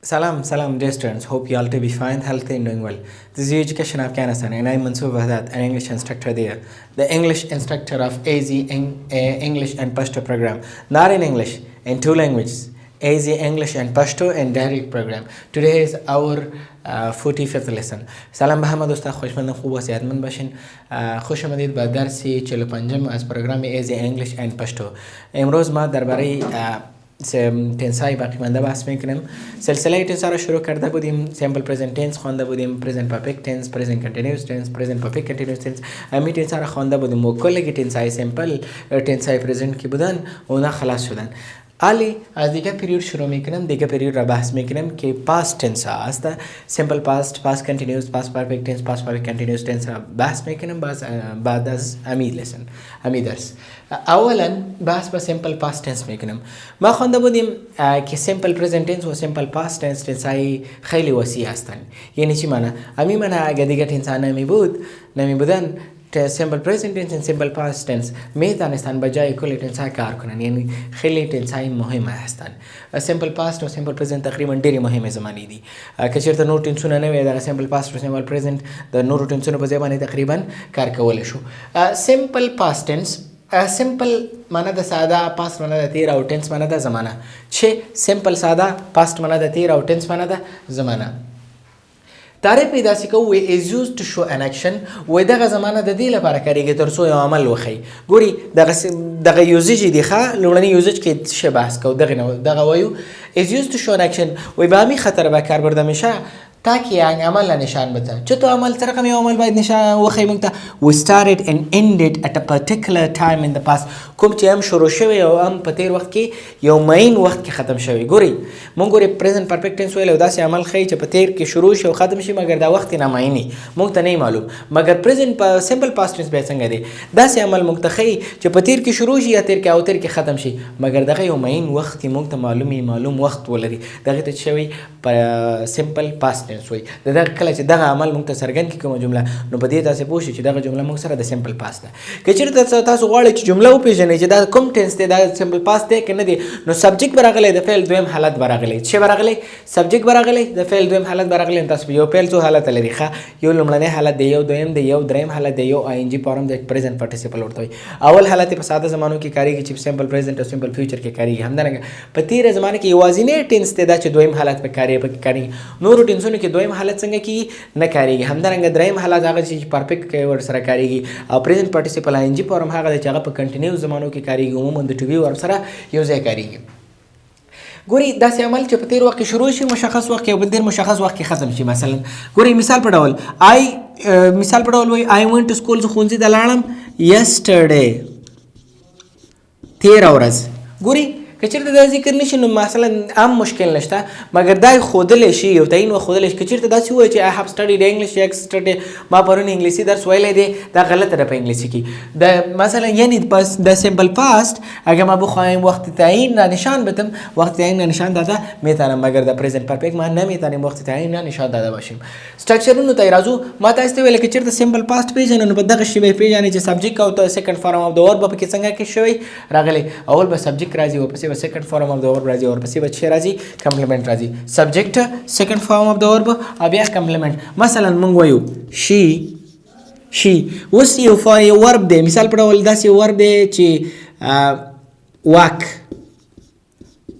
Salam, dear students. Hope you all to be fine, healthy, and doing well. This is Education Afghanistan, and I'm Mansoor Wahdat, an English instructor there. The English instructor of AZ English and Pashto program. Not in English, in two languages. AZ English and Pashto and direct program. Today is our 45th lesson. سلام به همه دوستان خوشمند خوب و صحتمند باشین. خوش آمدید به درس 45 از پروگرام AZ English and Pashto. امروز ما درباره تنسای باقی مانده بحث میکنیم. سلسله تنسا رو شروع کرده بودیم. سیمپل پرزنت تنس خوانده بودیم، پرزنت پرفکت تنس، پرزنت کنتینیوس تنس، پرزنت پرفکت کنتینیوس تنس. همین تنسا رو خوانده بودیم و کلی تنسای سیمپل تنسای پرزنت که بودن اونا خلاص شدن. حالی از دیگه پیریود شروع میکنم. دیگه پیریود را بحث میکنم که پاست تنس است. سیمپل پاست، پاست کنتینیوس، پاست پرفکت تنس، پاست پرفکت کنتینیوس تنس را بحث میکنم بعد از همین لسن، همین درس. اولا بحث با سیمپل پاست تنس میکنم. ما خوانده بودیم که سیمپل پرزنت تنس و سیمپل پاست تنس تنسای خیلی وسیع هستند. یعنی چی معنی؟ همین معنی اگه دیگه تنسا نمیبودن simple present tense and simple past tense میتونستن به جای کل تنسا کار کنن. یعنی خیلی تنسای مهم هستن. simple past و simple present تقریبا ډېری مهمه زمانی دي. که چیرته نور تنسونه نه وي دا simple past او simple present د نورو تنسونو په ځای باندې تقریبا کار کول شو. simple past tense simple معنا د ساده، past معنا د تیر او tense معنا د زمانه. چې simple ساده، past معنا د تیر او tense معنا د زمانه. تعریف پیدا سکو is used to show an action و دغه زمانه د دې لپاره کاریږي تر څو یو عمل وخی. ګوري دغه یوزیج دی ښه لومړنی یوزیج کې څه بحث کو دغه وایو is used to show an action و به همین خاطر به کار برده میشه تاکي يعني عمل نشان بده. چطور عمل سره کوم عمل باید نشان وخی مونږ ته we started and ended at a particular time in the past. کوم چې هم شروع شوی او هم په تیر وخت کې یو معین وخت کې ختم شوی. ګوري مونږ ګوري present perfect tense ویل او داسې عمل خی چې په تیر کې شروع شي او ختم شي مګر دا وخت نه معینی مونږ ته نه معلوم. مګر present په simple past tense به څنګه دی داسې عمل مونږ ته خی چې په تیر کې شروع شي یا تیر کې او تیر کې ختم شي مګر دغه یو معین وخت مونږ ته معلوم وخت ولري. دغه ته شوی په simple past وي. دغه کله چې دغه عمل موږ ته څرګند کی کومه جمله نو په دې تاسو پوه شئ چې دغه جمله موږ سره د سیمپل پاست ده. که چیرته تاسو غواړئ چې جمله وپیژنئ چې دا کوم ټنس دی دا سیمپل پاست دی کنه دی نو سبجیکټ براغلی د فعل دویم حالت براغلی چې براغلی سبجیکټ براغلی د فعل دویم حالت براغلی تاسو یو فعل څو حالت لري ښه یو لومړنی حالت دی یو دویم دی یو دریم حالت دی یو آی ان جی فارم د پریزنت پارټیسیپل ورته وي. اول حالت په ساده زمانو کې کاریږي چې سیمپل پریزنت او سیمپل فیوچر کې کاریږي. همدارنګه په تیر زمانه کې یوازینی ټنس دی دا چې دویم حالت په کاریږي. نور ټنسونو کې دویم حالت څنګه کی نه کاریږي. همدارنګه دریم حالت هغه چې پرفیکټ کې ور سره کاریږي او پریزنت پارټیسیپل آی ان جی فارم هغه چې هغه په کنټینیو زمانو کې کاریږي عموما د ټو بی ور سره یو ځای کاریږي. ګوري داسې عمل چې په تیر وخت کې شروع شي مشخص وخت کې او په تیر مشخص وخت کې ختم شي. مثلا ګوري مثال په ډول مثال په ډول وای I went to school زه ښوونځي ته لاړم yesterday تیر ورځ. ګوري که چیرته دا ذکر نشي نو مثلا عام مشکل نشته مګر دا خودل شي یو تعین و خودل شي. که چیرته دا څه وایي چې I have studied English yesterday ما پرون انګلیسي درس ویلی دی دا غلطه ده په انګلیسي کې. د مثلا یعنی بس د سیمپل پاست اگه ما بخوایم وقت تعیین نشان بدم وقت تعیین نشان داده میتونم مگر د پرزنت پرفکت ما نمیتونیم وقت تعیین نشان داده باشیم. استراکچرونو ته راځو. ما تاسو ته ویل چې چیرته سیمپل پاست پیژنو نو په دغه شی به پیژنئ چې سبجیکټ او ته سیکنډ فارم اف د ورب په کې څنګه کې شوی راغلی. اول به سبجیکټ راځي او پسې second form of the verb راځي او پسې بچی راځي complement راځي. subject second form of the verb او بیا complement. مثلا مونږ وایو she اوس یو verb دی مثال په ډول داسې verb دی چې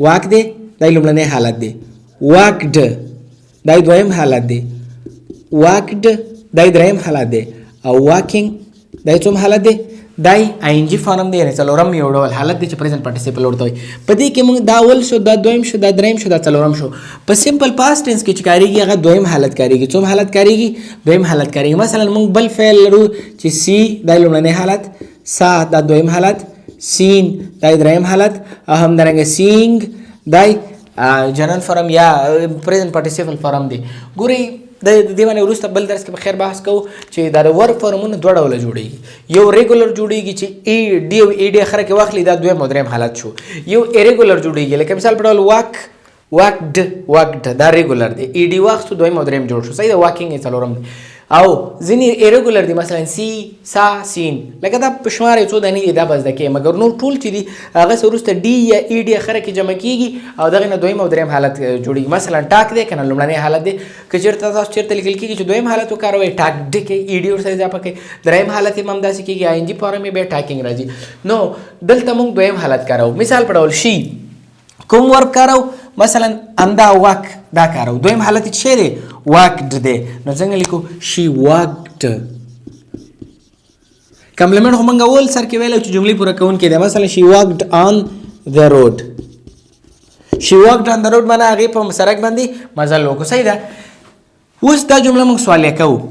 walk دی دا لومړنی حالت دی. walked دا دویم حالت دی. walked دا دریم حالت دی او walking دا څوم حالت دی دای آی ان جی فارم دی. یعنی څلورم یو ډول حالت دی چې پریزنت پارټیسیپل ورته وي. په دې کې موږ دا اول شو دا دویم شو دا دریم شو دا څلورم شو. په سیمپل پاست ټنس کې چې کاریږي هغه دویم حالت کاریږي. څوم حالت کاریږي دویم حالت کاریږي. مثلا موږ بل فعل لرو چې سی دا لومړنی حالت سا دا دویم حالت سین دا دریم حالت او همدارنګه سینګ دا جنرال فارم یا پریزنت پارټیسیپل فارم دی. ګوري د دې باندې وروسته بل درس کې په خیر بحث کوو چې دا د ورب فارمونه دوه ډوله جوړیږي. یو ریګولر جوړیږي چې ای ډي او ای ډي اخره کې واخلي دا دویم او دریم حالت شو. یو ایریګولر جوړیږي لکه مثال په ډول واکډ دا ریګولر دی. ای ډي واخستو دویم او دریم جوړ شو. صحیح ده. واکینګ یې څلورم دی. او ځینې ایریګولر دي مثلا سی سا سین لکه دا په شمار یو څو دانې دي دا به زده کوې مګر نور ټول چې دي هغه څه وروسته ډي یا ای ډي اخره کې جمع کېږي او دغې نه دویم او دریم حالت جوړېږي مثلا ټاک دی که نه لومړنی حالت دی که چېرته تاسو چېرته لیکل کېږي چې دویم حالت وکاروئ ټاک ډي کوي ای ډي ورسره اضافه کوي دریم حالت یې هم همداسې کېږي آی ان جي فارم یې بیا ټاکینګ راځي نو دلته موږ دویم حالت کاروو مثال په ډول شي کوم ورب کارو مثلا اندا واک دا کارو دویم حالت چې دی واکډ دی نو څنګه لیکو شي واکډ کمپلیمنټ خو موږ اول سر کې ویلو چې جملې پوره کوونکې دی مثلا شي واکډ آن د روډ شي واکډ آن د روډ معنا هغې په سړک باندې مزل وکړو صحیح ده اوس دا جمله موږ سوالیه کوو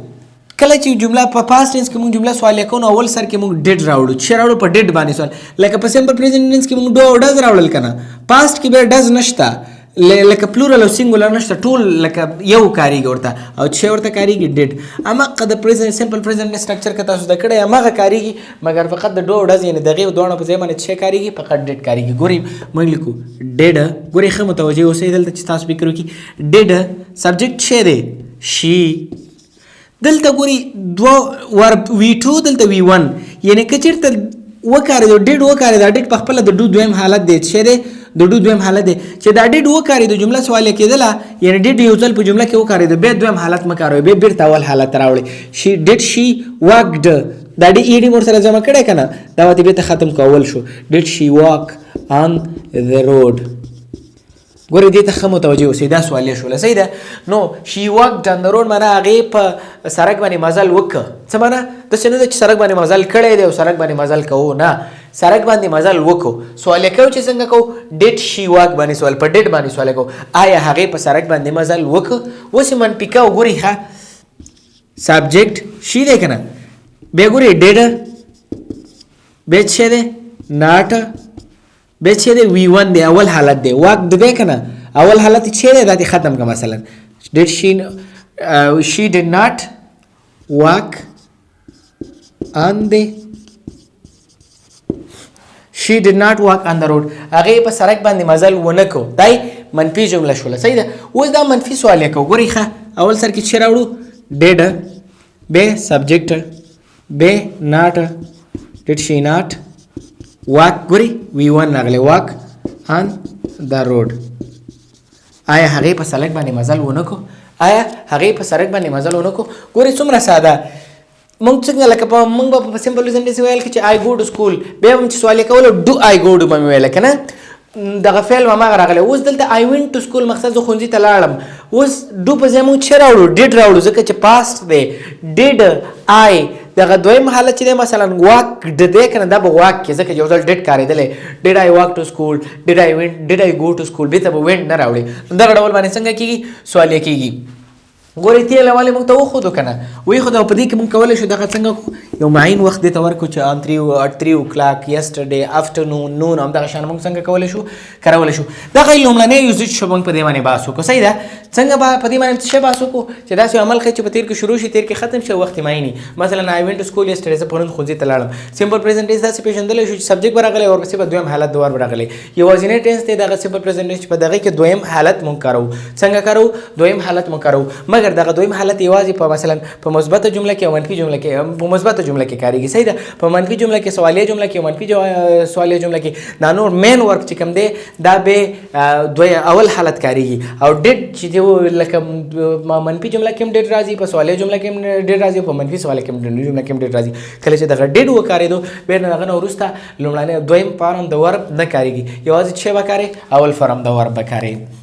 کله چې جمله په پاست ټینس کې موږ جمله سوالیه کوو نو اول سر کې موږ ډیډ راوړو چې راوړو په ډیډ باندې سوال لکه په سمپل پریزنټ ټینس کې موږ ډو او ډز راوړل که نه پاست کې بیا ډز نشته لکه پلورل او سینګولر نشته ټول لکه یو کاریږي ورته او چې ورته کاریږي ډیډ هماغه د پریزنټ سمپل پریزنټ سټرکچر که تاسو زده کړی هماغه کاریږي مګر فقط د ډو او ډز یعنې د هغې دواړو په ځای باندې څه کاریږي فقط ډیډ کاریږي ګورئ موږ لیکو ډیډ ګورئ ښه متوجه اوسئ دلته چې تاسو فکر وکړي ډیډ سبجیکټ څه دی شي دلته ګوري دوه ورب V2 دلته V1 یعنی که چېرته وکارېدو ډیډ وکارېده ډیډ په خپله د ډو دویم حالت دی څه دی د ډو دویم حالت دی چې دا ډیډ وکارېدو جمله سوالیه کېدله یعنی ډیډ یو ځل په جمله کې وکارېدو بیا دویم حالت مه کاروئ بیا بېرته اول حالت ته راوړئ شي ډیډ شي واکډ دا ډي ای ډي مور سره جمع کړی که نه دا ورته بېرته ختم کول شو ډیډ شي واک آن د روډ ګورې دې ته ښه متوجه اوسئ دا سوالیه شوله صحیح ده نو شي واکډ آن د روډ معنا هغې په سړک باندې مزل وکړه څه معنا داسې نه ده چې سړک باندې مزل کړی دی او سړک باندې مزل کوو نه سړک باندې مزل وکړو سوالیه کوو چې څنګه کوو ډیډ شي واک باندې سوال په ډیډ باندې سوالیه کوو آیا هغې په سړک باندې مزل وکړه اوس یې منفي کوو ګورئ ښه سبجیکټ شي دی که نه بیا ګورئ ډیډ بیا څه دی ناټ بیا چې دی V1 دی اول حالت دی واک دی که نه اول حالت چې دی دا دې ختم که مثلا did she did not walk on the she did not walk on the road هغې په سړک باندې مزل ونه کو دای منفي جمله شوله صحیح ده اوس دا منفي سوالیه کو ګورئ ښه اول سر کې چې راوړو did بیا سبجیکټ بیا not did she not walk ګورئ V1 راغلی walk on the road آیا هغې په سړک باندې مزل ونه کو آیا هغې په سړک باندې مزل ونه کو ګورئ څومره ساده موږ څنګه لکه موږ به په سمپل پریزنټ ویل کې چې آی ګو ټو سکول بیا هم چې سوالیه کولو ډو آی ګو ټو به مې ویله که نه دغه فعل هماغه راغلی اوس دلته آی وینټ ټو سکول مقصد زه ښوونځي ته لاړم اوس ډو په ځای موږ څه راوړو ډیډ راوړو ځکه چې پاست دی ډیډ آی دغه دویم حالت چې دی مثلا واک دی که نه دا به واک کې ځکه یو ځل ډیډ کارېدلی ډیډ آی واک ټو سکول ډیډ آی ګو ټو سکول بېرته به وینټ نه راوړي دغه ډول باندې څنګه کېږي سوالیه کېږي ګورئ تېل والې موږ ته وښودو که نه ویښودو او په دې کې موږ کولی شو دغه څنګه یو معین وخت دې ته ورکړو چې آن 3 o'clock yesterday afternoon noon همدغه شان موږ څنګه کولی شو کرولی شو دغه لومړنی یوزیج شو موږ په دې باندې بحث وکړو صحیح ده څنګه به په دې باندې څه بحث وکړو چې داسې عمل ښیي چې په تېر کې شروع شي تېر کې ختم شي وخت یې معین مثلا آی وینټ ټو سکول yesterday زه پرون ښوونځي ته لاړم سمپل پریزنټ ټینس داسې پېژندلی شو چې سبجیکټ به راغلی ورپسې به دویم حالت د ور به راغلی یوازینی ټینس دی دغه سمپل پریزنټ ټینس چې په دغې کې دویم حالت موږ کاروو څنګه کاروو دویم حالت موږ کاروو مګر دغه دویم حالت یوازې په مثلا په مثبته جمله کې او منفي جمله کې په مثبته جمله کې کاریږي صحیح ده په منفي جمله کې سوالیه جمله کې او منفي سوالیه جمله کې دا نور مین ورک چې کوم دی دا به اول حالت کاریږي او ډیډ چې دی لکه منفي جمله کې هم ډیډ راځي په سوالیه جمله کې هم ډیډ راځي په منفي سوالیه کې هم جمله کې هم ډیډ راځي کله چې دغه ډیډ وکارېدو بیا د هغه نه وروسته لومړنی دویم فارم د ورب نه کاریږي یوازې څه به کارې اول فارم د ورب به کارې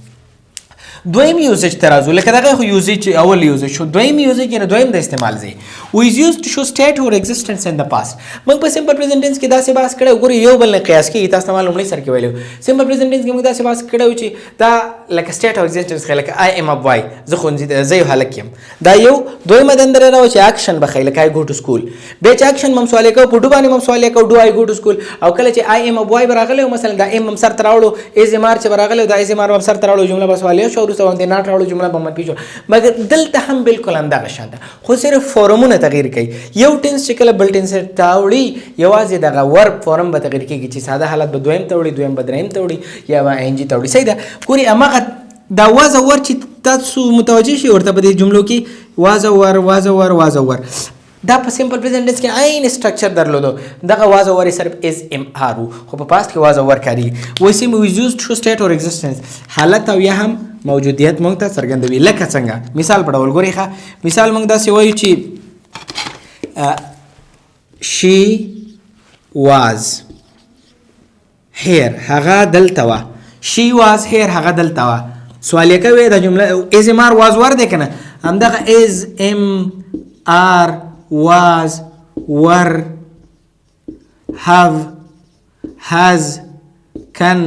دویم یوزیج ته راځو لکه دغه خو یوزیج اول یوزیج شو دویم یوزیج یعنې دویم د استعمال ځای وی از یوز ټو شو سټیټ اور ایگزسټنس ان د پاست موږ په سمپل پریزنټ ټینس کې داسې بحث کړی ګورئ یو بل نه قیاس کېږي تاسو ته ما لومړی سر کې ویلی سمپل پریزنټ ټینس کې موږ داسې بحث کړی چې دا لکه سټیټ او ایگزسټنس ښیي لکه آی ایم ا بوای زه ښوونځي زه یو هلک یم دا یو دویمه دنده راوړو چې اکشن به ښیي لکه آی ګو ټو سکول بیا چې اکشن مم سوالیه کوو په ډو باندې مم سوالیه کوو ډو آی ګو ټو سکول او کله چې آی ایم ا بوای به راغلی او مثلا دا ایم هم سر ته راوړو ایز ایم آر چې به راغلی دا ایز ایم آر به سر ته راوړو جمله به سوالیه شو وروسته باندې ناټ راوړو جمله به منفي شو مګر دلته هم بالکل همدغه شان ده خو صرف فورمونه تغییر کوي یو ټینس چې کله بل ټینس ته وړي یوازې دغه ورب فورم به تغییر کېږي چې ساده حالت به دویم ته وړي دویم به دریم ته وړي یا به آی ان جي ته وړي صحیح ده ګورئ هماغه دا وازور چې تاسو متوجه شئ ورته په دې جملو کې وازور دا په سمپل پریزنټ ټنس کې عین سټرکچر درلودو دغه وازور صرف از ام ار خو په پاست کې وازور کاری وایي سیم ویز یوز ټرو سټیټ اور ایگزیسټنس حالت او یا هم موجودیت مونږ ته څرګندوي لکه څنګه مثال په ډول ګورئ ښه مثال مونږ داسې وایو چې she was here هغه دلته وه she was here هغه دلته وه سوال یې کوي دا جمله از ام ار واز ور دی که نه همدغه از ام ار was were have has can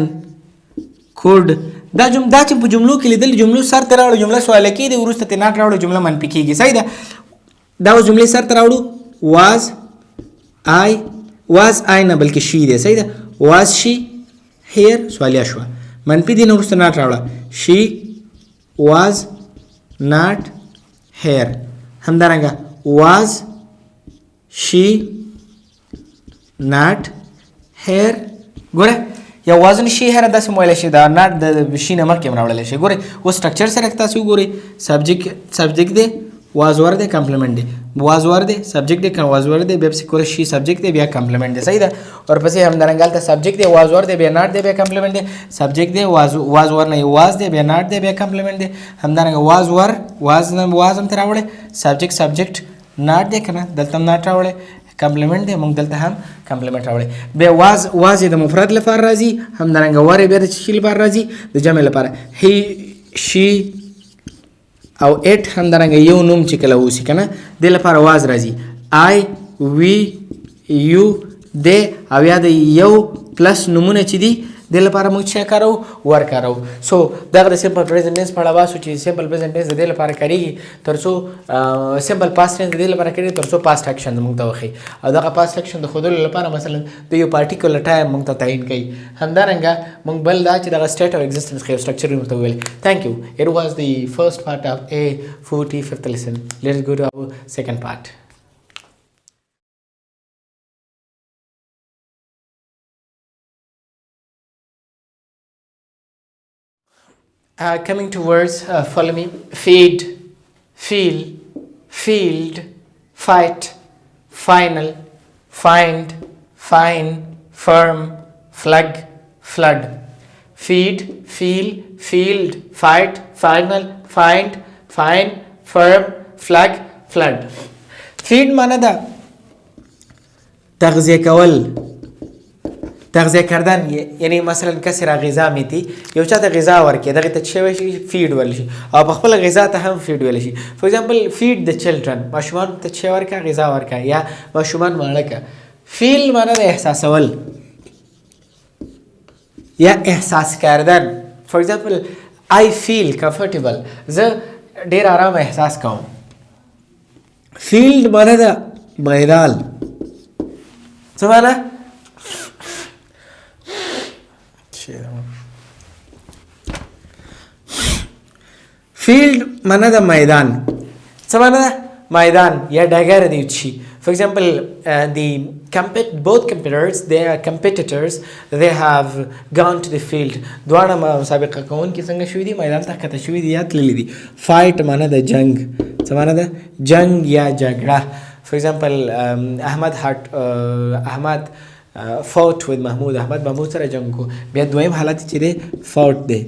could دا چې په جملو کې لیدل جملو سر ته راوړو جمله سوال کېږي وروسته ترې ناټ راوړو جمله منفي کېږي صحیح ده دا اوس جملې سر ته راوړو was I نه بلکې she دی صحیح ده was she here سوالیا شوه منفي دي نه وروسته ناټ راوړه she was not here همدارنګه was she not here ګوره یا wasn't she here داسې مویلی شي دا not د she نه مخکې هم راوړلی شي ګورئ اوس سټرکچر سره تاسو وګورئ سبجیکټ دی was ور دی کمپلیمنټ دی was ور دی سبجیکټ دی was ور دی بیا پسې کوله she سبجیکټ دی بیا کمپلیمنټ دی صحیح ده ورپسې همدارنګه هلته سبجیکټ دی was ور دی بیا not دی بیا کمپلیمنټ دی سبجیکټ دی was ور نه was دی بیا not دی بیا کمپلیمنټ دی همدارنګه was ور was هم ته راوړی سبجیکټ not دی که نه دلته هم not راوړی کمپلیمنټ دی موږ دلته هم کمپلیمنټ راوړی بیا was د مفرد لپاره راځي همدارنګه ور بیا د شي لپاره راځي د جمع لپاره he she او it همدارنګه یو نوم چې کله اوسي که نه دې لپاره واز راځي I we you they او یا د یو پلس نومونه چې دي دې لپاره موږ څه کارو ور کارو سو دغه د سمپل پریزنټ ټنس په اړه واسو چې سمپل پریزنټ ټنس د دې لپاره کاریږي تر څو سمپل پاست ټنس د دې لپاره کاریږي تر څو پاست اکشن موږ ته وښیي او دغه پاست اکشن د ښودلو لپاره مثلا د یو پارټیکولر ټایم موږ ته تعین کوي همدارنګه موږ بل دا چې دغه سټیټ او ایگزیسټنس خو سټرکچر موږ ته ویل thank you it was the first part of a 45th lesson let's go to our second part coming to words, follow me. Feed, feel, field, fight, final, find, fine, firm, flug, flood. Feed, feel, field, fight, final, find, fine, firm, flug, flood. Feed معنی ده تغذیه کول تغذیه کردن یعنی مثلا کسی را غذا میتی یو چاته غذا ورکړي دغه ته څه ویل شي فیډ ویل شي او په خپل غذا ته هم فیډ ویل شي فور ایگزامپل فیډ د چلډرن ماشومان ته څه ورکړه غذا ورکړه یا ماشومان ماړه کړه فیل معنی د احساسول یا احساس کردن فور ایگزامپل I feel comfortable زه ډیر آرام احساس کوم فیلډ معنی د میدان څه معنی فیلډ معنی د میدان څه معنی ده میدان یا ډګر دی شي for example both competitors they have gone to the field دواړه مسابقه کوونکي څنګه شوي دي میدان ته ښکته شوي دي یا تللي دي فایټ معنی د جنګ څه معنی ده جنګ یا جګړه for example احمد fought with محمود احمد محمود سره جنګ کو بیا دویم حالت چې دی فاوټ دی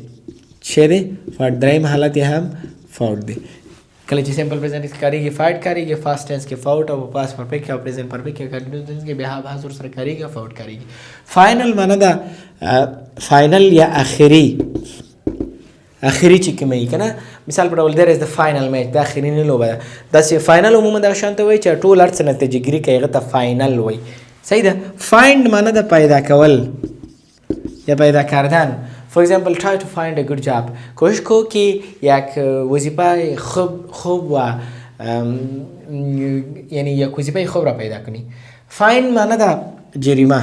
چې دی فاوټ دریم حالت یې هم فاوټ دی کله چې سمپل پریزنټ کې کاریږي فاوټ کاریږي فاست ټنس کې فاوټ او پاس پرفیکټ او پریزنټ پرفیکټ کې کنټینیوس ټنس کې بیا حاضر سره کاریږي فاوټ کاریږي فائنل معنی دا فائنل یا اخري چې کومه یې کنه مثال په ډول there is the final match دا اخرینی لوبه ده داسې فائنل عموما دا شانته وایي چې ټول هر څه نتیجه ګیري کوي هغه ته فائنل وایي صحیح ده find معنی ده پیدا کول یا پیدا کردن for example try to find a good job کوشش کو که یک وظیفه خوب و یعنی یک وظیفه خوب را پیدا کنی find معنی ده جریمه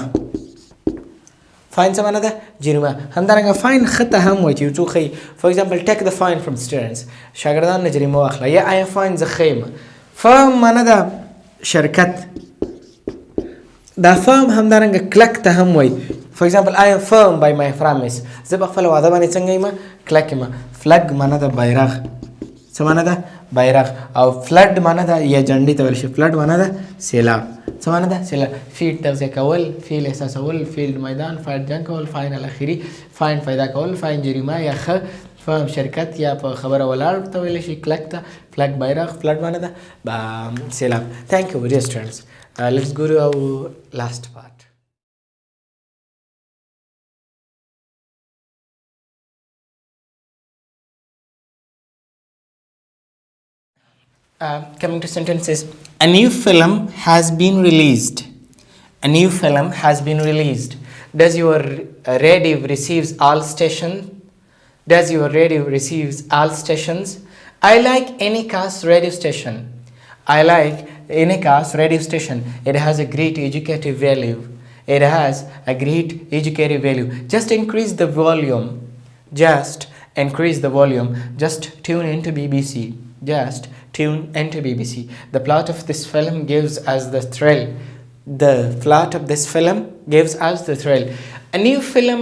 فاین څه معنی ده جریمه همدارنګه فاین خطه هم وایي چې یو څوک ښیي for example take the fine from students شاګردان نه جریمه واخله یا I am fine زه ښه یم فرم معنی ده شرکت دا فرم همدارنګه کلک ته هم وایي For example, I am firm by my promise. زه په خپل وعده باندې څنګه یم؟ کلک یم. flag معنا د بیرغ. څه معنا ده؟ بیرغ. او flood معنا ده یا جنډې ته ویل شي. flood معنا ده سیلاب. څه معنا ده؟ سیلاب. feed تغذیه کول، feel احساسول، field میدان، fight جنګ کول، fine الاخري، fine پیدا کول، fine جریمه یا ښه، firm شرکت یا په خبره ولاړ ته ویل شي. کلک ته flag بیرغ، flood معنا ده سیلاب. Thank you dear students. Let's go to our last part. Coming to sentences. A new film has been released. A new film has been released. Does your radio receives all stations? Does your radio receives all stations? I like Enika's radio station. I like Enika's radio station. It has a great educative value. It has a great educative value. Just increase the volume. Just increase the volume. Just tune into BBC. Just tune into BBC. The plot of this film gives us the thrill. The plot of this film gives us the thrill. A new film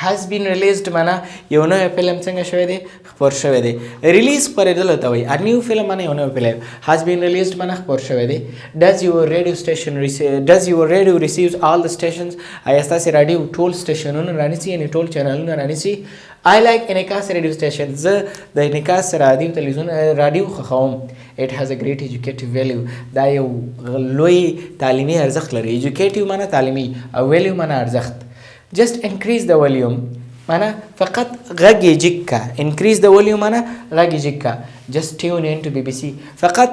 has been released معنا یو نوی فلم څنګه شوی دی؟ خپور شوی دی. ریلیز خپرېدلو ته وایي. A new film معنا یو نوی فلم. Has been released معنا خپور شوی دی. Does your radio receives all the stations? آیا ستاسې راډیو ټول سټیشنونه رانیسي یعنې ټول چینلونه رانیسي؟ I like Enika's radio station. زه د انعکاس راډیو خوښوم. It has a great educative value. دا یو لوی تعلیمي ارزښت لري. educative معنا تعلیمي او value معنا ارزښت. Just increase the volume معنا فقط غږ یې جګ کا. increase the volume معنا غږ یې جګ کا. just tune into BBC. فقط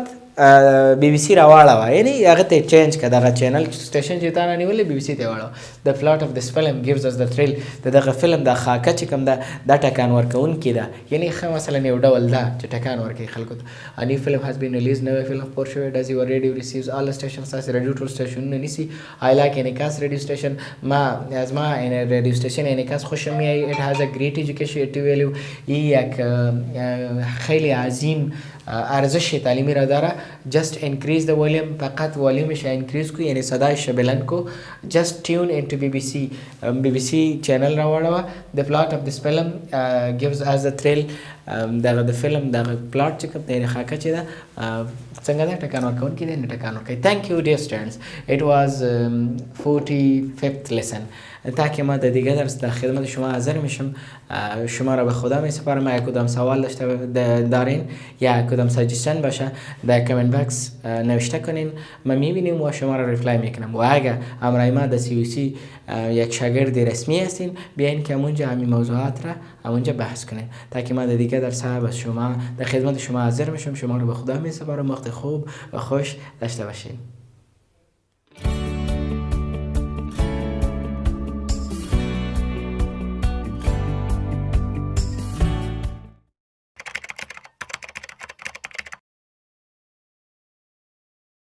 BBC راواړوه یعنې هغه ته چینج که دغه چینل سټیشن چې تا رانیولې BBC ته یې واړوه. The plot of this film gives us the thrill. د دغه فلم دا خاکه چې کوم ده دا ټکان ورکوونکې ده یعنې ښه مثلا یو ډول ده چې ټکان ورکوي خلکو ته. A new film has been released. نوی فلم خپور شوی. Does your radio receives all the stations? ستاسې راډیو ټول سټیشنونه نیسي. I like Enika's radio station. زما راډیو سټیشن انعکاس خوشم میآید. It has a great educative value. یک خیلی عظیم ارزش تعلیمی را داره. just increase the volume فقط والیومش انکریز کو یعنی صدایش بلند کو. just tune into BBC چینل را واړوه. the plot of this film gives us a thrill. دغه د فلم دغه پلاټ چې کوم دی خاکه چې ده څنګه ده ټکان ورکوونکی دی نه ټکان ورکوي. thank you dear students. it was 45th lesson. تا که ما در دیگه درس در خدمت شما حاضر میشم. شما را به خدا می سپارم. اگه کدام سوال دارین یا کدام سجستن باشه در کامنت باکس نوشته کنین. ما میبینیم و شما را ریپلای میکنم. و اگه امرای ما در CUC یک شاگرد رسمی هستین بیاین که همونجا همین موضوعات را همونجا بحث کنین تا که ما در دیگه درس بس شما در خدمت شما حاضر میشم. شما را به خدا می سپارم. وقت خوب و خوش داشته باشین.